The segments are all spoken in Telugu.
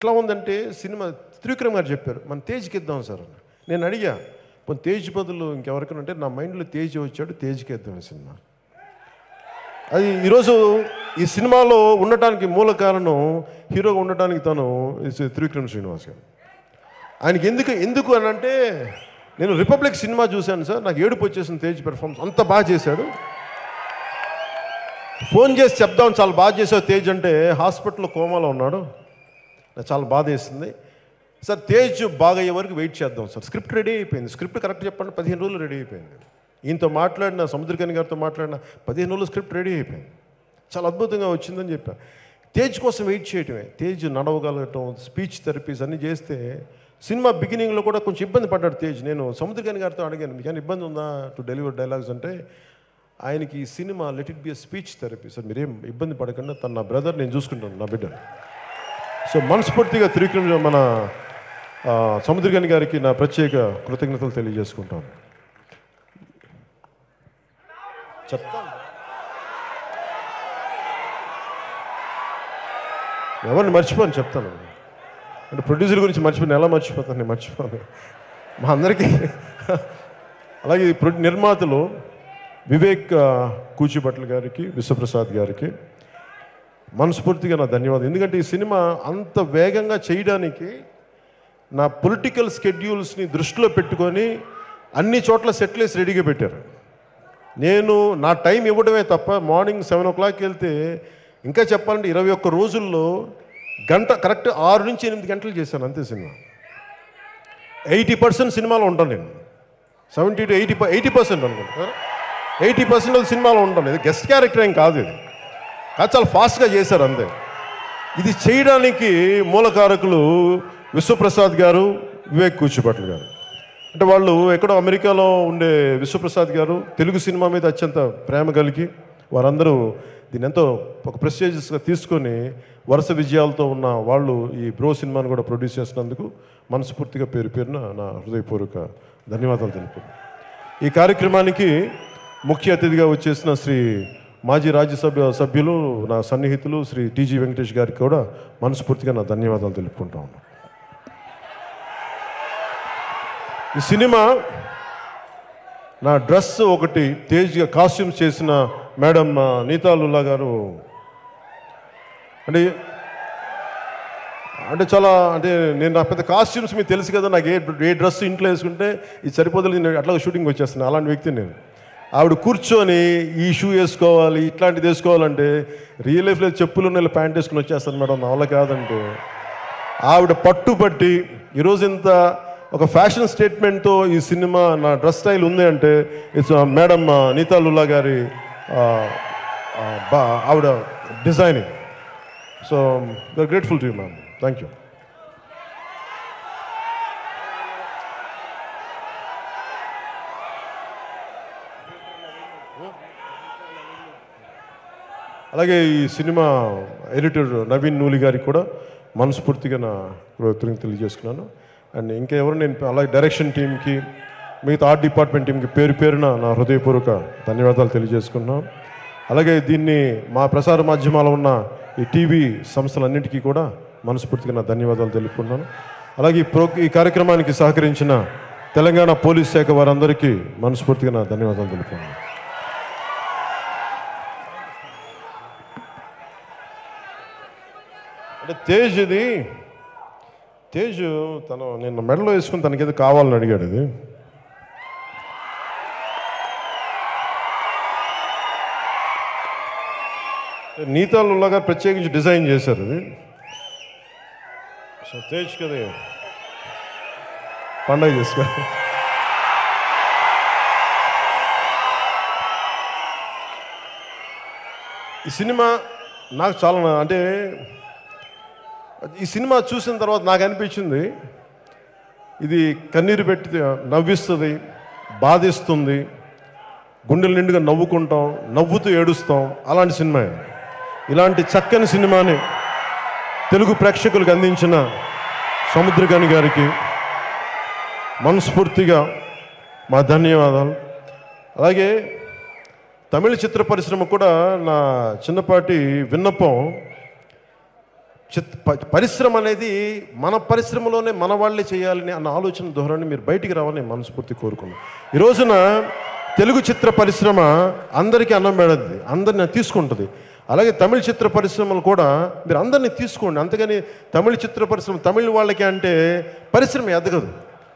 ఎట్లా ఉందంటే సినిమా త్రివిక్రమ్ గారు చెప్పారు మన తేజ్కి ఇద్దాం సార్. నేను అడిగా పోనీ తేజ్ బదులు ఇంకెవరికైనా అంటే నా మైండ్లో తేజ్ వచ్చాడు, తేజ్కి ఇద్దాం సినిమా. అది ఈరోజు ఈ సినిమాలో ఉండటానికి మూల కారణం హీరోగా ఉండటానికి తను త్రివిక్రమ్ శ్రీనివాస్ గారు. ఆయనకి ఎందుకు అని అంటే నేను రిపబ్లిక్ సినిమా చూశాను సార్, నాకు ఏడుపు వచ్చేసింది తేజ్ పెర్ఫార్మెన్స్, అంత బాగా చేశాడు. ఫోన్ చేసి చెప్దాం చాలా బాగా చేసావు తేజ్ అంటే హాస్పిటల్లో కోమాలో ఉన్నాడు. నాకు చాలా బాధ వేసింది సార్. తేజ్ బాగా అయ్యే వరకు వెయిట్ చేద్దాం సార్. స్క్రిప్ట్ రెడీ అయిపోయింది, స్క్రిప్ట్ కరెక్ట్ చెప్పండి 15 రోజులు రెడీ అయిపోయింది. ఈయనతో మాట్లాడిన సముద్రకని గారితో మాట్లాడిన 15 రోజులు స్క్రిప్ట్ రెడీ అయిపోయింది, చాలా అద్భుతంగా వచ్చిందని చెప్పాను. తేజ్ కోసం వెయిట్ చేయటమే, తేజ్ నడవగలగటం, స్పీచ్ థెరపీస్ అన్నీ చేస్తే సినిమా బిగినింగ్లో కూడా కొంచెం ఇబ్బంది పడ్డాడు తేజ్. నేను సముద్రకని గారితో అడిగాను మీకు ఏమైనా ఇబ్బంది ఉందా టు డెలివర్ డైలాగ్స్ అంటే ఆయనకి ఈ cinema let it B a speech therapy sir, మీరేం ఇబ్బంది పడకుండా తను నా బ్రదర్, నేను చూసుకుంటాను నా బిడ్డ. సో మనస్ఫూర్తిగా త్రివిక్రమ్ మన సముద్రకని గారికి నా ప్రత్యేక కృతజ్ఞతలు తెలియజేసుకుంటాను. చెప్తాను ఎవరిని మర్చిపోను చెప్తాను అంటే ప్రొడ్యూసర్ గురించి మర్చిపోయాను, ఎలా మర్చిపోతాను, నేను మర్చిపోను మా అందరికీ. అలాగే నిర్మాతలు వివేక్ కూచిభట్ల గారికి, విశ్వప్రసాద్ గారికి మనస్ఫూర్తిగా నా ధన్యవాదాలు. ఎందుకంటే ఈ సినిమా అంత వేగంగా చేయడానికి నా పొలిటికల్ స్కెడ్యూల్స్ని దృష్టిలో పెట్టుకొని అన్ని చోట్ల సెటిల్స్ రెడీగా పెట్టారు. నేను నా టైం ఇవ్వడమే తప్ప మార్నింగ్ 7 o'clock వెళ్తే ఇంకా చెప్పాలంటే 21 రోజుల్లో గంట కరెక్ట్ 6 నుంచి 8 గంటలు చేశాను అంతే. సినిమా 80% సినిమాలో ఉంటాను నేను, 70 to 80% అనుకుంటా. 80% సినిమాలో ఉంటాను. ఇది గెస్ట్ క్యారెక్టర్ ఏం కాదు, ఇది కాదు చాలా ఫాస్ట్గా చేశారు అంతే. ఇది చేయడానికి మూలకారకులు విశ్వప్రసాద్ గారు, వివేక్ కూచిభట్ల గారు. అంటే వాళ్ళు ఎక్కడో అమెరికాలో ఉండే విశ్వప్రసాద్ గారు తెలుగు సినిమా మీద అత్యంత ప్రేమ కలిగి వారందరూ దీన్ని ఎంతో ఒక ప్రెస్టేజియస్గా తీసుకొని వరుస విజయాలతో ఉన్న వాళ్ళు ఈ బ్రో సినిమాను కూడా ప్రొడ్యూస్ చేసినందుకు మనస్ఫూర్తిగా పేరున నా హృదయపూర్వక ధన్యవాదాలు తెలుపుతున్నాను. ఈ కార్యక్రమానికి ముఖ్య అతిథిగా వచ్చేసిన శ్రీ మాజీ రాజ్యసభ సభ్యులు నా సన్నిహితులు శ్రీ టీజీ వెంకటేష్ గారికి కూడా మనస్ఫూర్తిగా నా ధన్యవాదాలు తెలుపుకుంటా ఉన్నాను. ఈ సినిమా నా డ్రెస్ ఒకటి తేజ్గా కాస్ట్యూమ్స్ చేసిన మేడం నీతాలుల్లా గారు అంటే చాలా అంటే నేను నా పెద్ద కాస్ట్యూమ్స్ మీకు తెలుసు కదా, నాకు ఏ డ్రెస్ ఇంట్లో వేసుకుంటే ఇది సరిపోతుంది, నేను అట్లా షూటింగ్ వచ్చేస్తున్నాను అలాంటి వ్యక్తిని నేను. ఆవిడ కూర్చొని ఈ షూ వేసుకోవాలి ఇట్లాంటిది వేసుకోవాలంటే రియల్ లైఫ్లో చెప్పులు నెల ప్యాంట్ వేసుకుని వచ్చేస్తాను మేడం, నా వల్ల కాదంటే ఆవిడ పట్టుబట్టి ఈరోజు ఇంత ఒక ఫ్యాషన్ స్టేట్మెంట్తో ఈ సినిమా నా డ్రెస్ స్టైల్ ఉంది అంటే ఇట్స్ మేడం నీతాలుల్లా గారి ఆవిడ designing. So we are grateful to you ma'am, thank you. అలాగే ఈ సినిమా ఎడిటర్ నవీన్ నూలి గారికి కూడా మనస్ఫూర్తిగా నా కృతజ్ఞతలు తెలియజేసుకున్నాను. అండ్ ఇంకా ఎవరు నేను అలాగే డైరెక్షన్ టీంకి మిగతా ఆర్ట్ డిపార్ట్మెంట్ టీంకి పేరున నా హృదయపూర్వక ధన్యవాదాలు తెలియజేసుకున్నాను. అలాగే దీన్ని మా ప్రసార మాధ్యమాల్లో ఉన్న ఈ టీవీ సంస్థలన్నింటికీ కూడా మనస్ఫూర్తిగా నా ధన్యవాదాలు తెలుపుకున్నాను. అలాగే ఈ కార్యక్రమానికి సహకరించిన తెలంగాణ పోలీస్ శాఖ వారందరికీ మనస్ఫూర్తిగా నా ధన్యవాదాలు తెలుపుకున్నాను. అంటే తేజ్ తను నిన్న మెడలో వేసుకుని తనకేదో కావాలని అడిగాడు. ఇది నీతాలుల్లా గారు ప్రత్యేకించి డిజైన్ చేశారు. ఇది సో తేజ్ కదా పండగ చేసుకో. ఈ సినిమా నాకు చాలా అంటే ఈ సినిమా చూసిన తర్వాత నాకు అనిపించింది ఇది కన్నీరు పెట్టి నవ్విస్తుంది, బాధిస్తుంది, గుండెల నిండుగా నవ్వుకుంటాం, నవ్వుతూ ఏడుస్తాం, అలాంటి సినిమా. ఇలాంటి చక్కని సినిమాని తెలుగు ప్రేక్షకులకు అందించిన సముద్రకని గారికి మనస్ఫూర్తిగా మా ధన్యవాదాలు. అలాగే తమిళ చిత్ర పరిశ్రమ కూడా నా చిన్నపాటి విన్నపం, పరిశ్రమ అనేది మన పరిశ్రమలోనే మన వాళ్ళే చేయాలని అన్న ఆలోచన ధోరణి మీరు బయటికి రావాలని మనస్ఫూర్తి కోరుకున్నాను. ఈ రోజున తెలుగు చిత్ర పరిశ్రమ అందరికీ అన్నం పెడద్ది, అందరిని తీసుకుంటుంది. అలాగే తమిళ చిత్ర పరిశ్రమలు కూడా మీరు అందరినీ తీసుకోండి. అంతేగాని తమిళ చిత్ర పరిశ్రమ తమిళ వాళ్ళకి అంటే పరిశ్రమ ఎదగదు.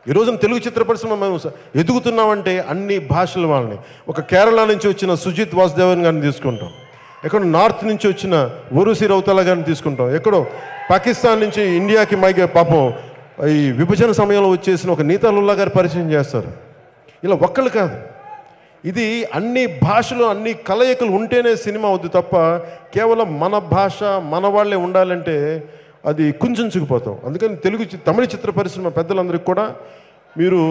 ఈ రోజున తెలుగు చిత్ర పరిశ్రమ మేము ఎదుగుతున్నామంటే అన్ని భాషల వాళ్ళని, ఒక కేరళ నుంచి వచ్చిన సుజిత్ వాసుదేవన్ గారిని తీసుకుంటాం, ఎక్కడో నార్త్ నుంచి వచ్చిన ఊరుసి రౌతల గారిని తీసుకుంటాం, ఎక్కడో పాకిస్తాన్ నుంచి ఇండియాకి మైగే పాపం ఈ విభజన సమయంలో వచ్చేసిన ఒక నీతాలుల్లా గారి పరిచయం చేస్తారు. ఇలా ఒక్కళ్ళు కాదు, ఇది అన్ని భాషలు అన్ని కలయికలు ఉంటేనే సినిమా అవుద్ది తప్ప కేవలం మన భాష మన వాళ్ళే ఉండాలంటే అది కుంచుకుపోతాం. అందుకని తమిళ చిత్ర పరిశ్రమ పెద్దలందరికీ కూడా మీరు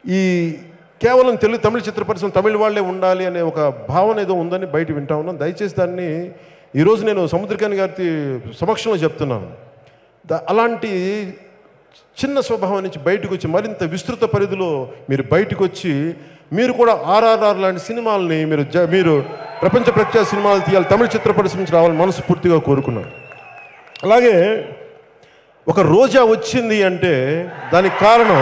ఈ కేవలం తమిళ చిత్ర పరిశ్రమ తమిళ వాళ్ళే ఉండాలి అనే ఒక భావన ఏదో ఉందని బయట వింటా ఉన్నాను. దయచేసి దాన్ని ఈరోజు నేను సముద్రకాని గారి సమక్షంలో చెప్తున్నాను. అలాంటి చిన్న స్వభావం నుంచి బయటకు వచ్చి మరింత విస్తృత పరిధిలో మీరు బయటకు వచ్చి మీరు కూడా RRR లాంటి సినిమాలని మీరు ప్రపంచ ప్రఖ్యాత సినిమాలు తీయాలి, తమిళ చిత్ర పరిశ్రమ నుంచి రావాలని మనస్ఫూర్తిగా కోరుకున్నాను. అలాగే ఒక రోజా వచ్చింది అంటే దానికి కారణం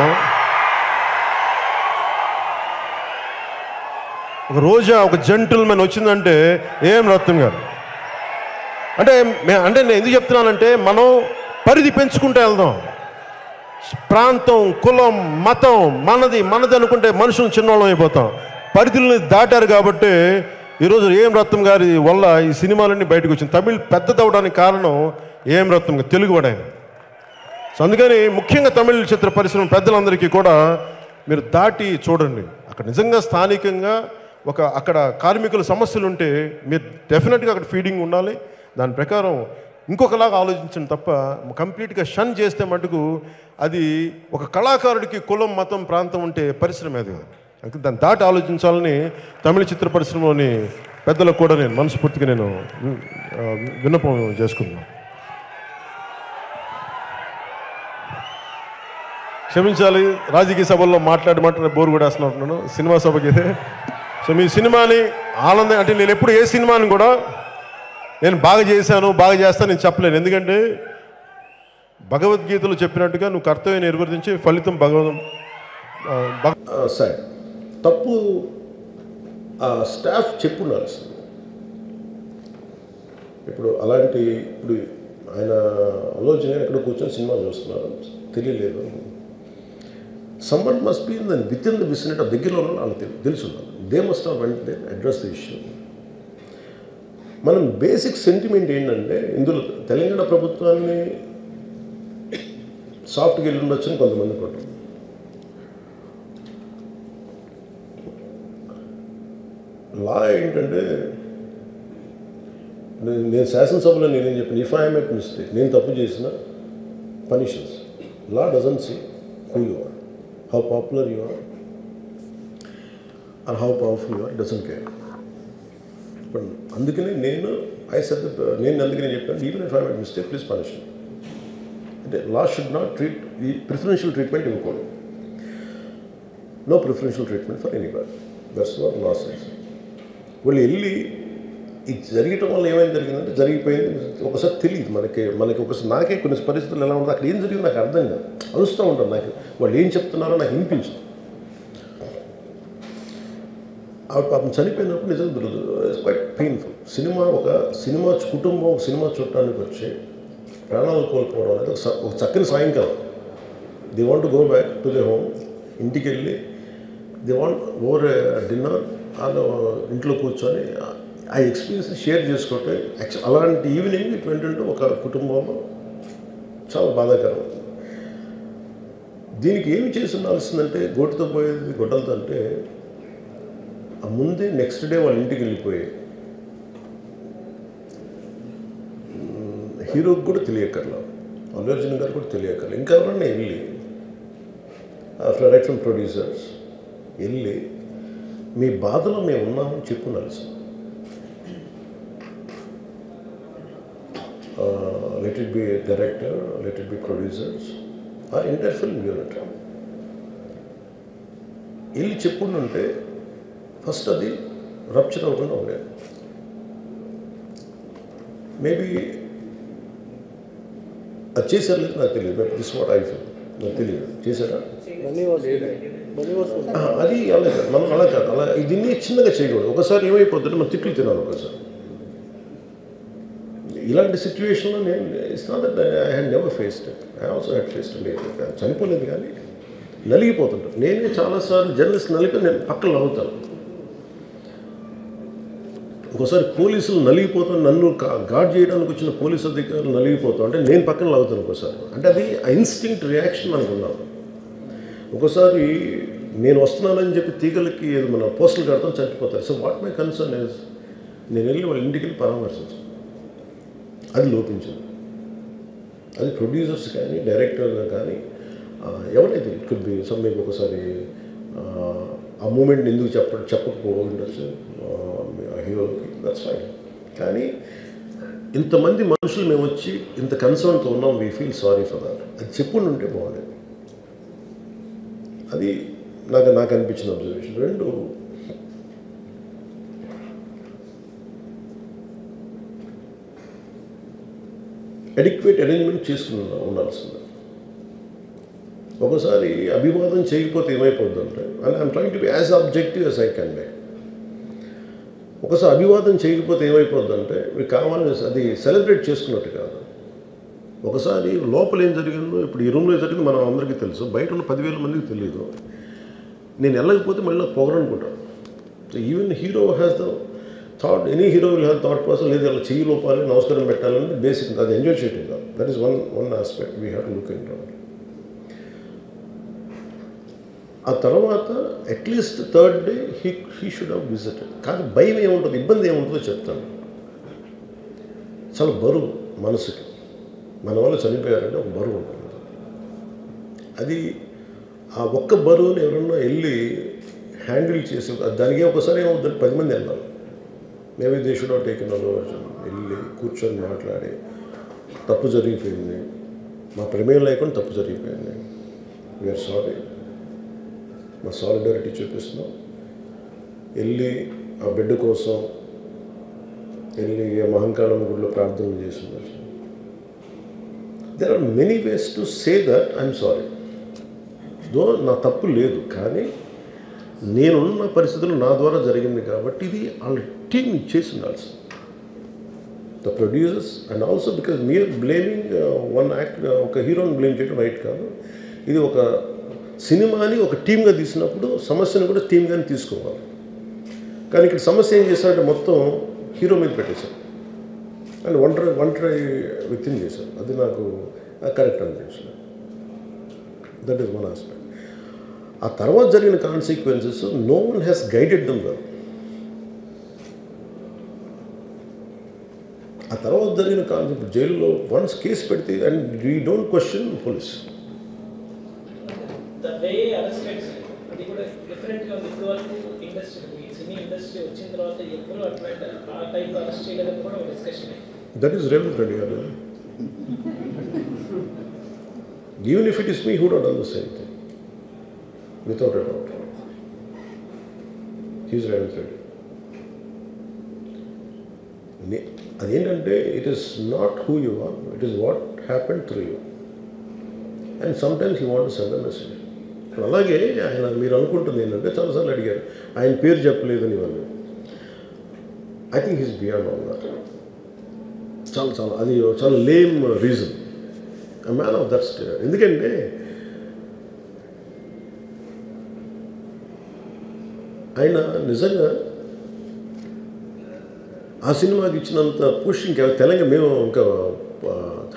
ఒక రోజా ఒక జెంటిల్మెన్ వచ్చిందంటే ఏం రత్నం గారు అంటే నేను ఎందుకు చెప్తున్నానంటే మనం పరిధి పెంచుకుంటూ వెళ్దాం. ప్రాంతం కులం మతం మనది అనుకుంటే మనుషులు చిన్నోళ్ళం అయిపోతాం. పరిధుల్ని దాటారు కాబట్టి ఈరోజు ఏం రత్నం గారి వల్ల ఈ సినిమాలన్నీ బయటకు వచ్చింది. తమిళ్ పెద్దదవడానికి కారణం ఏం రత్నం గారు తెలుగువాడైన. సో అందుకని ముఖ్యంగా తమిళ చిత్ర పరిశ్రమ పెద్దలందరికీ కూడా మీరు దాటి చూడండి. అక్కడ నిజంగా స్థానికంగా అక్కడ కార్మికుల సమస్యలు ఉంటే మీరు డెఫినెట్గా అక్కడ ఫీడింగ్ ఉండాలి. దాని ప్రకారం ఇంకొకలాగా ఆలోచించండి తప్ప కంప్లీట్గా షన్ చేస్తే మటుకు అది ఒక కళాకారుడికి కులం మతం ప్రాంతం ఉంటే పరిశ్రమ అది కాదు. దాన్ని దాటి ఆలోచించాలని తమిళ చిత్ర పరిశ్రమలోని పెద్దలకు కూడా నేను మనస్ఫూర్తిగా నేను విన్నపం చేసుకున్నాను. క్షమించాలి, రాజకీయ సభల్లో మాట్లాడి బోరు కూడా వేస్తున్నాను సినిమా సభకి అయితే. సో మీ సినిమాని ఆనందం అంటే నేను ఎప్పుడు ఏ సినిమాని కూడా నేను బాగా చేస్తాను నేను చెప్పలేను. ఎందుకంటే భగవద్గీతలో చెప్పినట్టుగా నువ్వు కర్తవ్యం నిర్వర్తించి ఫలితం సార్ తప్పు స్టాఫ్ చెప్పుండాల్సింది. ఇప్పుడు ఆయన ఆలోచన ఎక్కడ కూర్చొని సినిమా చూస్తున్నారు తెలియలేదు. Someone must be within the vicinity దగ్గరలో వాళ్ళకి తెలుసు. They must have went they address the issue. మనం బేసిక్ సెంటిమెంట్ ఏంటంటే ఇందులో తెలంగాణ ప్రభుత్వాన్ని సాఫ్ట్గా వెళ్ళి ఉండొచ్చని కొంతమంది కొట్టారు. లా ఏంటంటే నేను శాసనసభలో నేనేం చెప్పాను, ఇఫ్ ఐ మేక్ మిస్టేక్, నేను తప్పు చేసిన punishments. Law doesn't see who you are, how popular you are are how powerful you are, doesn't care. But అందుకనే నేను అందుకనే చెప్పాను, even if I make mistake please punish me. అంటే లా షుడ్ నాట్ ట్రీట్ ఈ ప్రిఫరెన్షియల్ ట్రీట్మెంట్ ఇవ్వకూడదు. No preferential treatment for anybody. That's what law says. వాళ్ళు వెళ్ళి ఇది జరగటం వల్ల ఏమైనా జరిగిందంటే జరిగిపోయింది. ఒకసారి తెలియదు మనకి ఒకసారి నాకే కొన్ని పరిస్థితులు ఎలా ఉంటుంది, అక్కడ ఏం జరిగింది నాకు అర్థం కాదు, అరుస్తూ ఉంటాను. నాకు వాళ్ళు ఏం చెప్తున్నారో నాకు వినిపించదు. పాపం చనిపోయినప్పుడు నిజంగా ఇట్స్ క్వైట్ పెయిన్ఫుల్. సినిమా కుటుంబం ఒక సినిమా చూడటానికి వచ్చి ప్రాణాలు కోల్పోవడం అనేది ఒక చక్కని సాయంకాలం. They want to go back to they home. ఇంటికి వెళ్ళి దే వాంట్ ఓవర్ డిన్నర్ వాళ్ళు ఇంట్లో కూర్చొని ఆ ఎక్స్పీరియన్స్ షేర్ చేసుకుంటే అలాంటి ఈవినింగ్ ఇటువంటి ఒక కుటుంబంలో చాలా బాధాకరం. దీనికి ఏమి చేసి ఉండాల్సిందంటే గోటితో పోయేది గొడ్డలతో అంటే ఆ ముందే నెక్స్ట్ డే వాళ్ళ ఇంటికి వెళ్ళిపోయి హీరోకి కూడా తెలియకర్లా, అల్లు అర్జున్ గారు కూడా తెలియకర్లా, ఇంకా ఎవరన్నా వెళ్ళి రైట్ ఫ్రమ్ ప్రొడ్యూసర్స్ వెళ్ళి మీ బాధలో మేము ఉన్నామని చెప్పుండాల్సి. Let it be director, let it be producers or entire film unit వెళ్ళి చెప్పుంటే ఫస్ట్ అది రప్చర్ అవ్వకుండా ఉండేది. మేబీ అది చేశారు లేదు నాకు తెలియదు, but this what I feel, నాకు తెలియదు చేశారా అది అలా కాదు, మనం అలా కాదు, అలా దీన్ని చిన్నగా చేయకూడదు. ఒకసారి ఏమైపోతుందంటే మనం తిట్లు తినాలి ఒకసారి. ఇలాంటి సిచ్యువేషన్లో నేను it's not that I had never faced it, I also had faced it. చనిపోలేదు కానీ నలిగిపోతుంటాను. నేనే చాలాసార్లు జర్నలిస్ట్ నలిపి నేను పక్కన నవ్వుతాను. ఒకసారి పోలీసులు నలిగిపోతాను, నన్ను గార్డ్ చేయడానికి వచ్చిన పోలీసు అధికారులు నలిగిపోతాం అంటే నేను పక్కన లాగుతాను ఒకసారి. అంటే అది ఇన్స్టింక్ట్ రియాక్షన్ మనకు ఉన్నాను. ఒకసారి నేను వస్తున్నానని చెప్పి తీగలకి ఏదో మన పోస్టులు కడతాం, చచ్చిపోతారు. So what my concern is నేను వెళ్ళి వాళ్ళ ఇంటికి వెళ్ళి పరామర్శించాను. అది లోపించింది. అది ప్రొడ్యూసర్స్ కానీ డైరెక్టర్గా కానీ ఎవరైతే ఇట్ కుడ్ బి సమ్ మీకు ఒకసారి ఆ మూమెంట్ ఎందుకు చెప్పకపోవచ్చు హీరోకి, దట్స్ ఫైన్. కానీ ఇంతమంది మనుషులు మేము వచ్చి ఇంత కన్సర్న్తో ఉన్నాం, we feel sorry for that, అది చెప్పుండి ఉంటే బాగుండేది. అది నాకు అనిపించిన అబ్జర్వేషన్. రెండు, అడిక్వేట్ అరేంజ్మెంట్ చేసుకుని ఉండాల్సింది. ఒకసారి అభివాదం చేయకపోతే ఏమైపోద్దంటే, and I'm trying to be as objective as I can be. ఒకసారి అభివాదం చేయకపోతే ఏమైపోద్దంటే మీకు కావాలని అది సెలబ్రేట్ చేసుకున్నట్టు కాదు. ఒకసారి లోపల ఏం జరిగిందో, ఇప్పుడు ఈ రూమ్లో జరిగింది మనం అందరికీ తెలుసు, బయట ఉన్న 10,000 మందికి తెలియదు. నేను వెళ్ళకపోతే మళ్ళీ పొగరనుకుంటాను. So even hero has the thought, any hero will have thought process, లేదు అలా చెయ్యి లోపాలి, నమస్కారం పెట్టాలని బేసిక్, అది ఎంజాయ్ చేయటం కాదు. That is one aspect we have to look in to. ఆ తర్వాత at least third day he should have visited. కానీ భయం ఏముంటుంది, ఇబ్బంది ఏముంటుందో చెప్తాను. చాలా బరువు మనసుకి, మన వాళ్ళు చనిపోయారంటే ఒక బరువు ఉంటుంది. అది ఆ ఒక్క బరువుని ఎవరన్నా వెళ్ళి హ్యాండిల్ చేసి, దానికి ఒకసారి ఏమవుతుందంటే 10 మంది వెళ్ళాలి. Maybe they should have taken a low version. వెళ్ళి కూర్చొని మాట్లాడి, తప్పు జరిగిపోయింది, మా ప్రమేయం లేకుండా తప్పు జరిగిపోయింది, వీఆర్ సారీ, మా సాలిడారిటీ చూపిస్తున్నాం. వెళ్ళి ఆ బిడ్డ కోసం వెళ్ళి మహంకాళమ్మ గుడిలో ప్రార్థనలు చేస్తున్నారు. There are many ways to say that I'm sorry, though నా తప్పు లేదు, కానీ నేనున్న పరిస్థితులు నా ద్వారా జరిగింది కాబట్టి ఇది వాళ్ళ టీం చేసి ఉండాల్సింది. The producers and also because మీరు బ్లేమింగ్ వన్ యాక్ట్, ఒక హీరోని బ్లేమ్ చేయడం రైట్ కాదు. ఇది ఒక సినిమాని ఒక టీమ్గా తీసినప్పుడు సమస్యను కూడా టీమ్గానే తీసుకోవాలి. కానీ ఇక్కడ సమస్య ఏం చేశారంటే మొత్తం హీరో మీద పెట్టేశారు అండ్ ఒంటరి వ్యక్తిని చేశారు. అది నాకు కరెక్ట్ అనిపించలేదు. That is one aspect. ఆ తర్వాత జరిగిన consequences no one has guided them well. ఆ తర్వాత జరిగిన కాన్సెప్ట్ జైల్లో వన్స్ కేసు పెడితే and we don't question police. అది కూడా డిఫరెంట్గా ఉంది. ఇప్పుడు వరకు ఇండస్ట్రీ, సినీ ఇండస్ట్రీ వచ్చిన తర్వాత ఎప్పుడు అట్లా ఆ టైప్ అరెస్ట్ చేయలేదని కూడా ఒక discussion. That is Revanth Reddy garu. Even if it is me, who would done the same thing without a doubt. He's Revanth Reddy. అదేంటంటే it is not who you are, it is what happened through you. And sometimes you want to send a message. అలాగే ఆయన మీరు అనుకుంటుంది ఏంటంటే, చాలాసార్లు అడిగారు ఆయన పేరు చెప్పలేదని ఇవన్నీ. I think he's beyond all that. చాలా అది చాలా lame reason. A man of that state. ఎందుకంటే ఆయన నిజంగా ఆ సినిమాకి ఇచ్చినంత పుష్ ఇంకా తెలంగాణ, మేము ఇంకా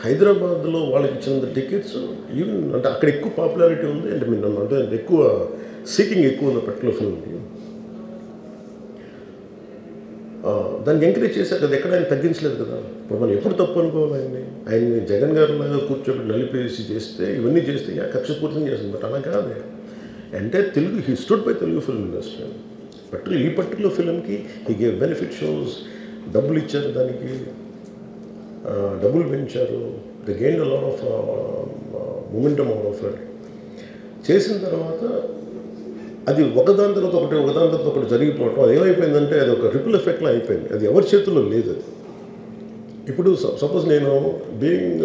హైదరాబాద్లో వాళ్ళకి ఇచ్చినంత టికెట్స్ ఈవెన్ అంటే అక్కడ ఎక్కువ పాపులారిటీ ఉంది. అంటే మీరు నన్ను అంటే ఎక్కువ సీకింగ్ ఎక్కువ ఉంది పర్టికులర్ ఫిల్మ్కి. దాన్ని ఎంకరేజ్ చేశారు కదా, ఎక్కడ ఆయన తగ్గించలేదు కదా. ఇప్పుడు మనం ఎప్పుడు తప్పు అనుకోవాలి ఆయన్ని జగన్ గారు లాగా కూర్చోబెట్టి నలిపేసి చేస్తే, ఇవన్నీ చేస్తే కక్షపూర్తం చేస్తుంది. బట్ అలా కాదు. అంటే Telugu, he stood by Telugu film industry. ఈ పర్టికులర్ ఫిల్మ్కి హీ గేవ్ బెనిఫిట్ షోస్, డబ్బులు ఇచ్చారు, దానికి డబ్బులు పెంచారు. The gain a lot of momentum of it. చేసిన తర్వాత అది ఒకదాని తర్వాత ఒకటి జరిగిపోవటం, అది ఏమైపోయిందంటే అది ఒక రిపుల్ ఎఫెక్ట్లో అయిపోయింది. అది ఎవరి చేతుల్లో లేదు. అది ఇప్పుడు సపోజ్ నేను బీయింగ్